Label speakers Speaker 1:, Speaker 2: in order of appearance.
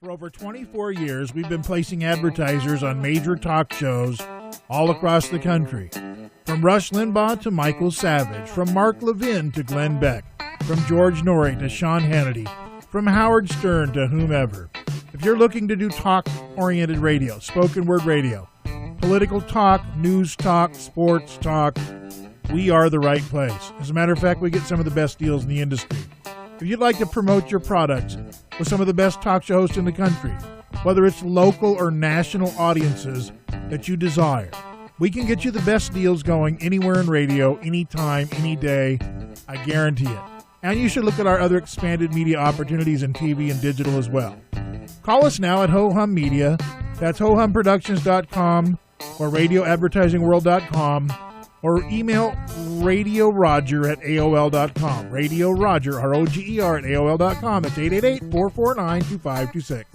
Speaker 1: For over 24 years, we've been placing advertisers on major talk shows all across the country. From Rush Limbaugh to Michael Savage, from Mark Levin to Glenn Beck, from George Norrie to Sean Hannity, from Howard Stern to whomever. If you're looking to do talk-oriented radio, spoken word radio, political talk, news talk, sports talk, we are the right place. As a matter of fact, we get some of the best deals in the industry. If you'd like to promote your products with some of the best talk show hosts in the country, whether it's local or national audiences that you desire, we can get you the best deals going anywhere in radio, anytime, any day. I guarantee it. And you should look at our other expanded media opportunities in TV and digital as well. Call us now at Ho Hum Media. That's hohumproductions.com or radioadvertisingworld.com. Or email RadioRoger at AOL.com. Radio Roger, R-O-G-E-R at AOL.com. That's 888-449-2526.